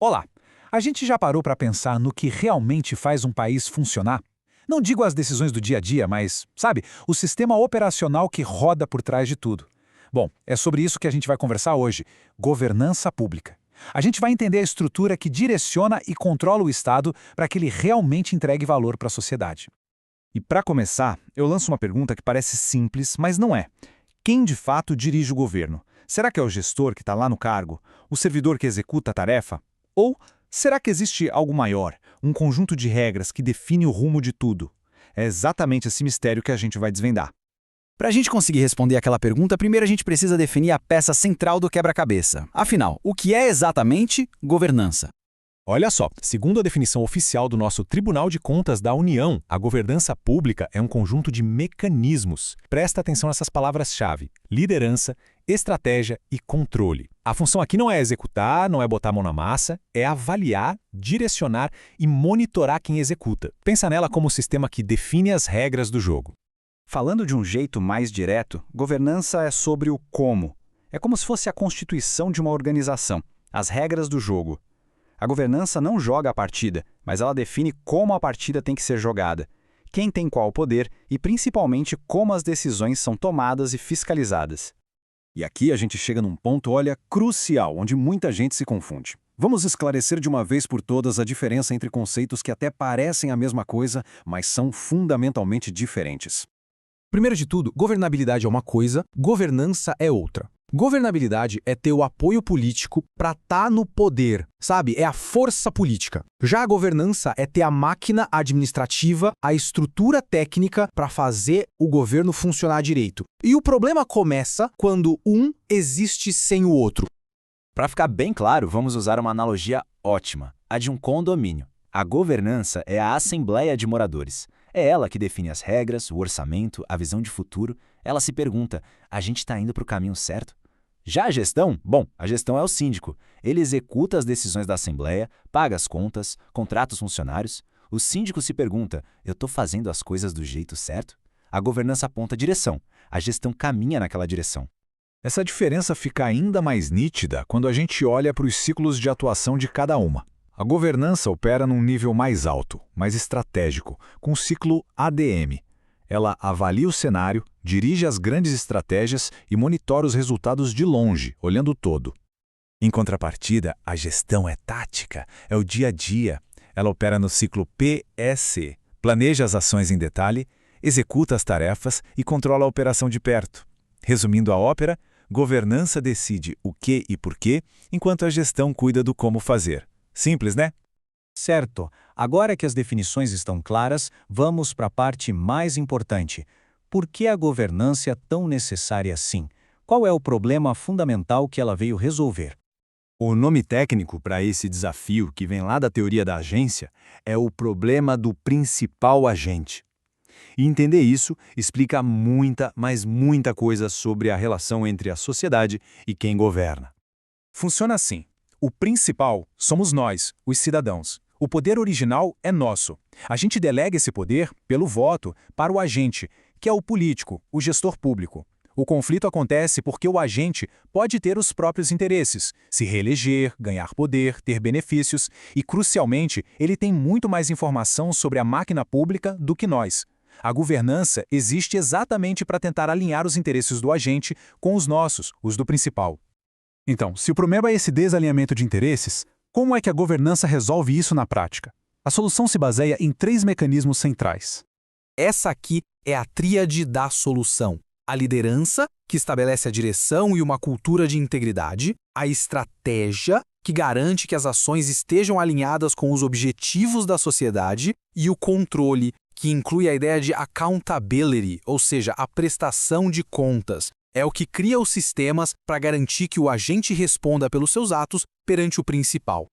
Olá! A gente já parou para pensar no que realmente faz um país funcionar? Não digo as decisões do dia a dia, mas, sabe, o sistema operacional que roda por trás de tudo. Bom, é sobre isso que a gente vai conversar hoje: governança pública. A gente vai entender a estrutura que direciona e controla o Estado para que ele realmente entregue valor para a sociedade. E para começar, eu lanço uma pergunta que parece simples, mas não é. Quem de fato dirige o governo? Será que é o gestor que está lá no cargo? O servidor que executa a tarefa? Ou será que existe algo maior, um conjunto de regras que define o rumo de tudo? É exatamente esse mistério que a gente vai desvendar. Para a gente conseguir responder aquela pergunta, primeiro a gente precisa definir a peça central do quebra-cabeça. Afinal, o que é exatamente governança? Olha só, segundo a definição oficial do nosso Tribunal de Contas da União, a governança pública é um conjunto de mecanismos. Presta atenção nessas palavras-chave: liderança, estratégia e controle. A função aqui não é executar, não é botar a mão na massa, é avaliar, direcionar e monitorar quem executa. Pensa nela como o sistema que define as regras do jogo. Falando de um jeito mais direto, governança é sobre o como. É como se fosse a constituição de uma organização, as regras do jogo. A governança não joga a partida, mas ela define como a partida tem que ser jogada, quem tem qual poder e, principalmente, como as decisões são tomadas e fiscalizadas. E aqui a gente chega num ponto, olha, crucial, onde muita gente se confunde. Vamos esclarecer de uma vez por todas a diferença entre conceitos que até parecem a mesma coisa, mas são fundamentalmente diferentes. Primeiro de tudo, governabilidade é uma coisa, governança é outra. Governabilidade é ter o apoio político para estar no poder, sabe? É a força política. Já a governança é ter a máquina administrativa, a estrutura técnica para fazer o governo funcionar direito. E o problema começa quando um existe sem o outro. Para ficar bem claro, vamos usar uma analogia ótima, a de um condomínio. A governança é a assembleia de moradores. É ela que define as regras, o orçamento, a visão de futuro. Ela se pergunta: a gente está indo para o caminho certo? Já a gestão? Bom, a gestão é o síndico. Ele executa as decisões da assembleia, paga as contas, contrata os funcionários. O síndico se pergunta: eu estou fazendo as coisas do jeito certo? A governança aponta a direção. A gestão caminha naquela direção. Essa diferença fica ainda mais nítida quando a gente olha para os ciclos de atuação de cada uma. A governança opera num nível mais alto, mais estratégico, com o ciclo ADM. Ela avalia o cenário, dirige as grandes estratégias e monitora os resultados de longe, olhando o todo. Em contrapartida, a gestão é tática, é o dia a dia. Ela opera no ciclo PSC, planeja as ações em detalhe, executa as tarefas e controla a operação de perto. Resumindo a ópera, governança decide o que e por quê, enquanto a gestão cuida do como fazer. Simples, né? Certo. Agora que as definições estão claras, vamos para a parte mais importante. Por que a governança é tão necessária assim? Qual é o problema fundamental que ela veio resolver? O nome técnico para esse desafio, que vem lá da teoria da agência, é o problema do principal agente. E entender isso explica muita, mas muita coisa sobre a relação entre a sociedade e quem governa. Funciona assim: o principal somos nós, os cidadãos. O poder original é nosso. A gente delega esse poder, pelo voto, para o agente, que é o político, o gestor público. O conflito acontece porque o agente pode ter os próprios interesses, se reeleger, ganhar poder, ter benefícios e, crucialmente, ele tem muito mais informação sobre a máquina pública do que nós. A governança existe exatamente para tentar alinhar os interesses do agente com os nossos, os do principal. Então, se o problema é esse desalinhamento de interesses, como é que a governança resolve isso na prática? A solução se baseia em 3 mecanismos centrais. Essa aqui é a tríade da solução. A liderança, que estabelece a direção e uma cultura de integridade. A estratégia, que garante que as ações estejam alinhadas com os objetivos da sociedade. E o controle, que inclui a ideia de accountability, ou seja, a prestação de contas. É o que cria os sistemas para garantir que o agente responda pelos seus atos perante o principal.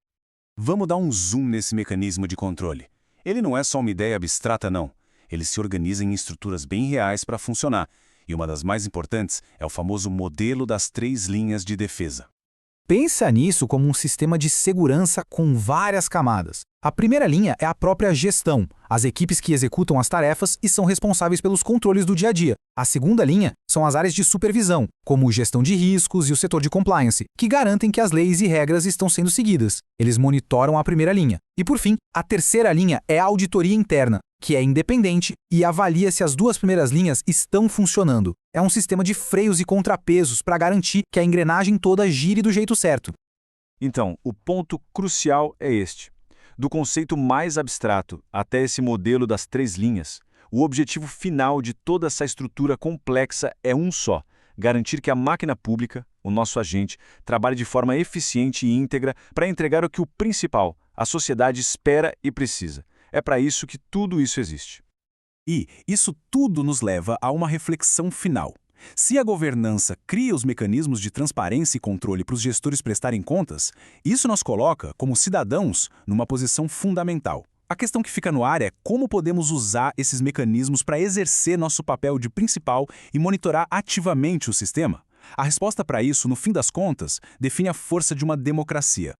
Vamos dar um zoom nesse mecanismo de controle. Ele não é só uma ideia abstrata, não. Ele se organiza em estruturas bem reais para funcionar. E uma das mais importantes é o famoso modelo das 3 linhas de defesa. Pensa nisso como um sistema de segurança com várias camadas. A primeira linha é a própria gestão, as equipes que executam as tarefas e são responsáveis pelos controles do dia a dia. A segunda linha são as áreas de supervisão, como gestão de riscos e o setor de compliance, que garantem que as leis e regras estão sendo seguidas. Eles monitoram a primeira linha. E por fim, a terceira linha é a auditoria interna, que é independente e avalia se as duas primeiras linhas estão funcionando. É um sistema de freios e contrapesos para garantir que a engrenagem toda gire do jeito certo. Então, o ponto crucial é este. Do conceito mais abstrato até esse modelo das 3 linhas, o objetivo final de toda essa estrutura complexa é um só: garantir que a máquina pública, o nosso agente, trabalhe de forma eficiente e íntegra para entregar o que o principal, a sociedade, espera e precisa. É para isso que tudo isso existe. E isso tudo nos leva a uma reflexão final. Se a governança cria os mecanismos de transparência e controle para os gestores prestarem contas, isso nos coloca, como cidadãos, numa posição fundamental. A questão que fica no ar é como podemos usar esses mecanismos para exercer nosso papel de principal e monitorar ativamente o sistema. A resposta para isso, no fim das contas, define a força de uma democracia.